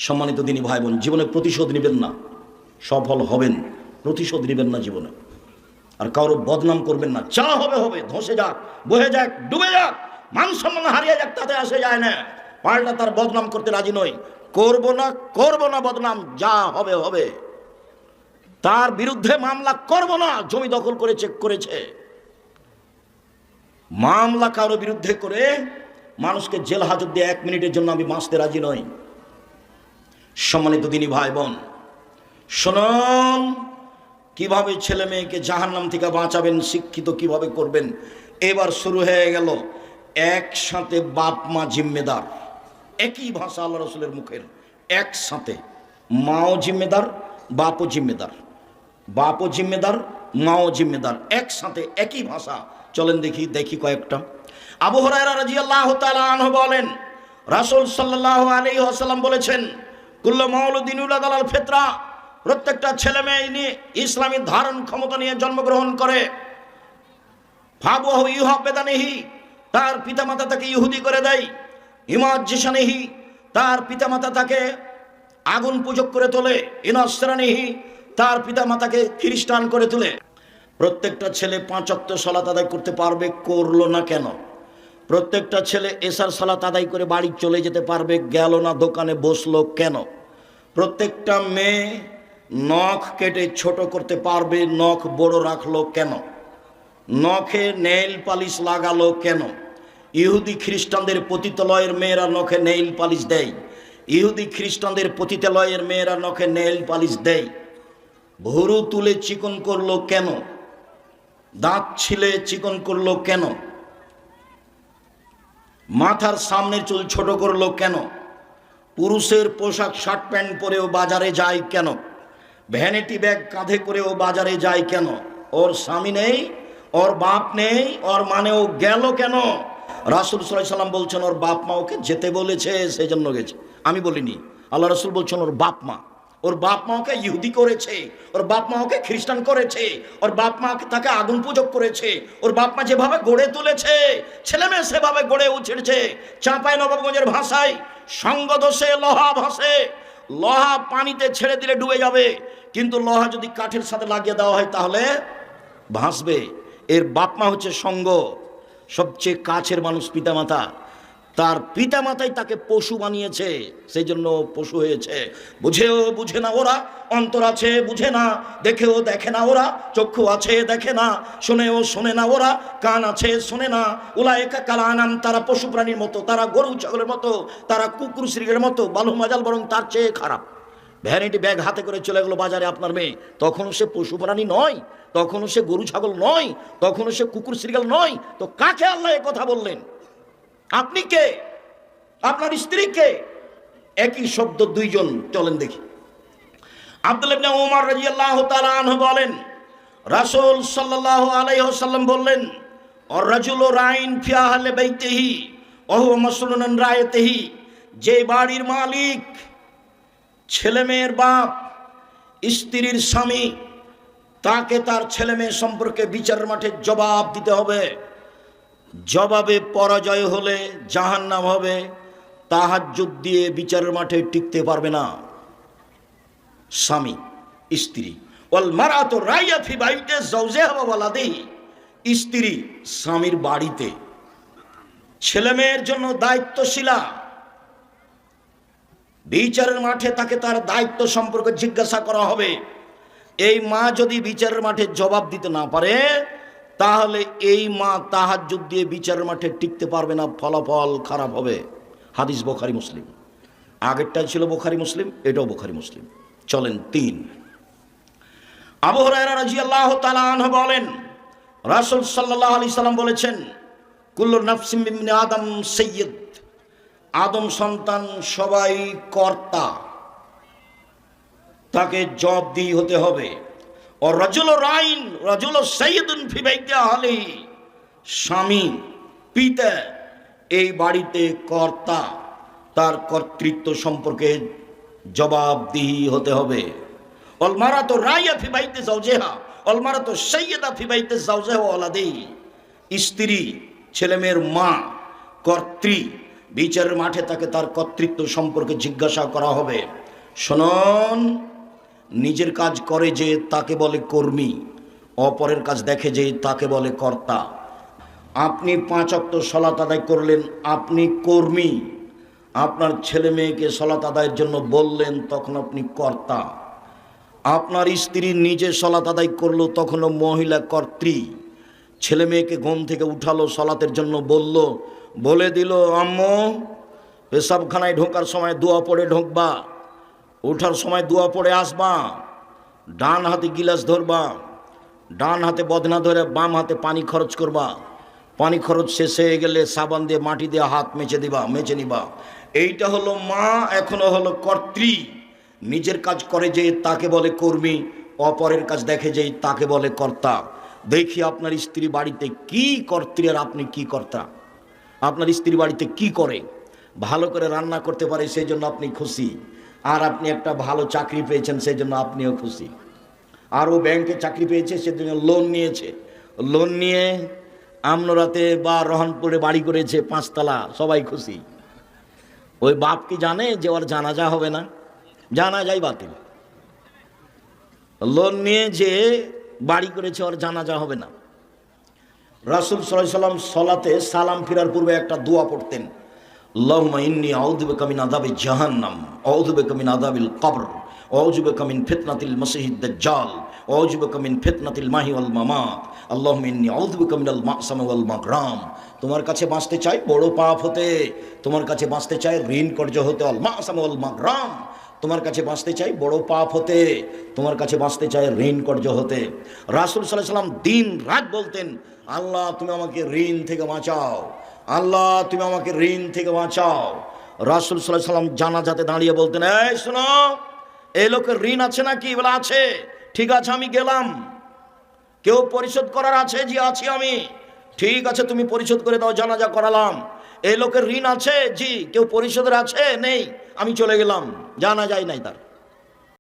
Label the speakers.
Speaker 1: সম্মানিত দিনী ভাই বোন, জীবনে প্রতিশোধ নেবেন না, সফল হবেন। প্রতিশোধ নেবেন না জীবনে, আর কারো বদনাম করবেন না। যা হবে হবে, ধসে যাক, বহে যাক, ডুবে যাক, মান সম্মান হারিয়ে যাক, তাতে আসে যায় না। পাল্টা তার বদনাম করতে রাজি নই। করব না বদনাম, যা হবে হবে। তার বিরুদ্ধে মামলা করব না। জমি দখল করে চেক করেছে, মামলা কারো বিরুদ্ধে করে মানুষকে জেল হাজত দিয়ে 1 মিনিটের জন্য আমি বাঁচতে রাজি নই। সম্মানিত দিনী ভাই বোন, শুনুন, কিভাবে ছেলে মেয়েকে জাহান্নাম থেকে বাঁচাবেন, শিক্ষিত কিভাবে করবেন। এবার শুরু হয়ে গেল একসাথে বাপ মা জিম্মেদার। একই ভাষা আল্লাহ রসুলের মুখের, একসাথে মাও জিম্মেদার, বাপও জিম্মেদার, বাপও জিম্মেদার, মাও জিম্মেদার, একসাথে একই ভাষা। চলেন দেখি কয়েকটা। আবু হুরায়রা রাদিয়াল্লাহু তাআলা আনহু বলেন, রাসূল সাল্লাল্লাহু আলাইহি ওয়াসাল্লাম বলেছেন, কুল্লু মাউলুদিন ইউলাদু আলাল ফিতরা, প্রত্যেকটা ছেলে মেয়ে নিয়ে ইসলামী ধারণ ক্ষমতা নিয়ে জন্মগ্রহণ করে। ফাবুহু ইউহাবেদানিহি, তার পিতামাতা তাকে ইহুদি করে দেয়। ইমাজ্জিসানিহি, তার পিতামাতা তাকে আগুন পূজক করে তোলে। ইনাসরানিহি, তার পিতামাতাকে খ্রিস্টান করে তোলে। প্রত্যেকটা ছেলে 5 ওয়াক্ত সালাত আদায় করতে পারবে, করলো না কেন? প্রত্যেকটা ছেলে এশার সালাত আদায় করে বাড়ি চলে যেতে পারবে, গেল না দোকানে বসলো কেন? প্রত্যেকটা মেয়ে নখ কেটে ছোট করতে পারবে, নখ বড় রাখলো কেন? নখে নেইল পালিশ লাগালো কেন? ইহুদি খ্রিস্টানদের পতিতালয়ের মেয়েরা নখে নেইল পালিশ দেয়। ইহুদি খ্রিস্টানদের পতিতালয়ের মেয়েরা নখে নেইল পালিশ দেয়। ভুরু তুলে চিকন করলো কেন? দাঁত ছিলে চিকন করলো কেন? মাথার সামনের চুল ছোট করলো কেন? পুরুষের পোশাক শার্ট প্যান্ট পরেও বাজারে যায় কেন? ভ্যানিটি ব্যাগ কাঁধে করেও বাজারে যায় কেন? ওর স্বামী নেই, ওর বাপ নেই, ওর মানেও গেল কেন? রাসূল সাল্লাল্লাহু আলাইহি ওয়াসাল্লাম বলছেন ওর বাপ মা ওকে যেতে বলেছে, সেই জন্য গেছে। আমি বলিনি, আল্লাহ রাসূল বলছেন ওর বাপ মা। ওর বাপ মা ওকে ইহুদি করেছে, ওর বাপ মা ওকে খ্রিস্টান করেছে, ওর বাপ মা তাকে আগুন পূজক করেছে। ওর বাপ মা যেভাবে গড়ে তুলেছে, ছেলে মেয়ে সেভাবে গড়ে উঠেছে। চাঁপাই নবাবগঞ্জের ভাষায় সঙ্গদোষে লোহা ভাসে। লোহা পানিতে ছেড়ে দিলে ডুবে যাবে, কিন্তু লোহা যদি কাঠের সাথে লাগিয়ে দেওয়া হয় তাহলে ভাসবে। এর বাপ মা হচ্ছে সঙ্গ, সবচেয়ে কাছের মানুষ পিতামাতা। তার পিতামাতাই তাকে পশু বানিয়েছে, সেই জন্য পশু হয়েছে। বুঝেও বুঝে না ওরা, অন্তর আছে বুঝে না, দেখেও দেখে না ওরা, চক্ষু আছে দেখে না, শোনেও শোনে না ওরা, কান আছে শোনে না। উলায়েকা কাল আনাম, তারা পশু প্রাণীর মতো, তারা গরু ছাগলের মতো, তারা কুকুর শ্রীগের মতো। বালু মাজাল বরং তার চেয়ে খারাপ। ভ্যানিটি ব্যাগ হাতে করে চলে গেলো বাজারে আপনার মেয়ে, তখনও সে পশু প্রাণী নয়, তখনও সে গরু ছাগল নয়, তখনও সে কুকুর শ্রীগাল নয়। তো কাকে আল্লাহ এ কথা বললেন? আপনি কে? আপনার স্ত্রী কে? একই শব্দ দুইজন। চলেন দেখি। আব্দুল্লাহ ইবনে ওমর রাদিয়াল্লাহু তাআলা আনহু বলেন, রাসূল সাল্লাল্লাহু আলাইহি ওয়াসাল্লাম বললেন, আর রাজুলু রাইন ফি আহলি বাইতিহি ওয়া হুয়া মাসউলুন আন রায়াতিহি, যে বাড়ির মালিক, ছেলে মেয়ের বাপ, স্ত্রীর স্বামী, তাকে তার ছেলে মেয়ে সম্পর্কে বিচারের মাঠে জবাব দিতে হবে। জবাবে পরাজয় হলে জাহান্নাম হবে। তাহাজ্জুদ দিয়ে বিচারের মাঠে টিকতে পারবে না স্বামী স্ত্রী। ওয়াল মারআতু রাইয়া ফি বাইতি যাওজিহা ওয়া ওয়ালাদিহি, স্ত্রী স্বামীর বাড়িতে ছেলে মেয়ের জন্য দায়িত্বশীলা। বিচারের মাঠে তাকে তার দায়িত্ব সম্পর্কে জিজ্ঞাসা করা হবে। এই মা যদি বিচারের মাঠে জবাব দিতে না পারে, তাহলে এই মা তাহাজ্জুদ দিয়ে বিচারের মাঠে টিকতে পারবে না, ফলাফল খারাপ হবে। হাদিস বুখারী মুসলিম। আগেরটা ছিল বুখারী মুসলিম, এটাও বুখারী মুসলিম। চলেন 3। আবু হুরায়রা রাদিয়াল্লাহু তাআলা আনহু বলেন, রাসূল সাল্লাল্লাহু আলাইহি সাল্লাম বলেছেন, কুল্লু নাফসিন মিন ইবনি আদম সাইয়্যিদ, আদম সন্তান সবাই কর্তা, তাকে জবাবদিহি হতে হবে। ও রাজুলু রাইন রাজুলু সাইয়্যিদুন ফি বাইতি আহলিহি, স্বামী পিতা এই বাড়িতে কর্তা, তার কর্তৃত্ব সম্পর্কে জবাবদিহি হতে হবে। ওয়াল মারআতু রাইয়া ফি বাইতি যাওজিহা ওয়াল মারআতু সাইয়্যিদা ফি বাইতি যাওজিহা ওয়া ওয়ালাদিহি, স্ত্রী ছেলে মেয়ের মা, কর্ত্রী বিচারের মাঠে তাকে তার কর্তৃত্ব সম্পর্কে জিজ্ঞাসা করা হবে। শুনুন, নিজের কাজ করে যে তাকে বলে কর্মী, অপরের কাজ দেখে যে তাকে বলে কর্তা। আপনি 5 ওয়াক্ত সালাত আদায় করলেন, আপনি কর্মী। আপনার ছেলে মেয়েকে সালাত আদায়ের জন্য বললেন, তখন আপনি কর্তা। আপনার স্ত্রী নিজে সালাত আদায় করলো, তখনও মহিলা কর্ত্রী। ছেলে মেয়েকে ঘুম থেকে উঠালো, সালাতের জন্য বলল, বলে দিল, আম্মু পেশাবখানায় ঢোকার সময় দোয়া পড়ে ঢোকবা, ওঠার সময় দোয়া পড়ে আসবা, ডান হাতে গিলাস ধরবা, ডান হাতে বদনা ধরে বাম হাতে পানি খরচ করবা, পানি খরচ শেষ হয়ে গেলে সাবান দিয়ে মাটি দিয়ে হাত মেচে নিবা। এইটা হলো মা, এখনো হলো কর্ত্রী। নিজের কাজ করে যে তাকে বলে কর্মী, অপরের কাজ দেখে যে তাকে বলে কর্তা। দেখি আপনার স্ত্রী বাড়িতে কি কর্ত্রী আর আপনি কি কর্তা। আপনার স্ত্রী বাড়িতে কি করে? ভালো করে রান্না করতে পারে, সেই জন্য আপনি খুশি। আর আপনি একটা ভালো চাকরি পেয়েছেন, সেই জন্য আপনিও খুশি। আর ও ব্যাংকে চাকরি পেয়েছে, সেজন্য লোন নিয়েছে, লোন নিয়ে আমনরাতে বা রহনপুরে বাড়ি করেছে 5 তলা, সবাই খুশি। ওই বাপ কি জানে যে ওর জানাজা হবে না? জানাজাই বাতিল। লোন নিয়ে যে বাড়ি করেছে, ওর জানাজা হবে না। রাসূল সাল্লাল্লাহু আলাইহি সাল্লাম সালাতে সালাম ফিরার পূর্বে একটা দোয়া পড়তেন, আল্লাহুম্মা ইন্নী আউযু বিকা মিন আযাবি জাহান্নাম, আউযু বিকা মিন আযাবিল কবর, আউযু বিকা মিন ফিতনাতিল মাসিহিদ দাজ্জাল, আউযু বিকা মিন ফিতনাতিল মাহি ওয়াল মামাত, আল্লাহুম্মা ইন্নী আউযু বিকা মিনাল মা'সাম ওয়াল মাগরাম। তোমার কাছে বাঁচতে চাই বড় পাপ হতে, তোমার কাছে বাঁচতে চাই ঋণ কর্য হতে, আল মা'সাম ওয়াল মাগরাম। তোমার কাছে বাঁচতে চাই বড় পাপ হতে, তোমার কাছে বাঁচতে চাই ঋণ কর্য হতে। রাসূল সাল্লাল্লাহু আলাইহি সাল্লাম দিন রাত বলতেন, আল্লাহ তুমি আমাকে ঋণ থেকে বাঁচাও, আল্লাহ তুমি আমাকে ঋণ থেকে বাঁচাও। রাসূল সাল্লাল্লাহু আলাইহি সাল্লাম জানাজাতে দাঁড়িয়ে বলতেন, এই শোনো, এই লোকের ঋণ আছে নাকি? বলে আছে। ঠিক আছে, আমি গেলাম। কেউ পরিশোধ করার আছে? জি আছি আমি। ঠিক আছে, তুমি পরিশোধ করে দাও, জানাজা করালাম। এই লোকের ঋণ আছে? জি। কেউ পরিশোধের আছে? নেই। আমি চলে গেলাম, জানা যায় নাই তার।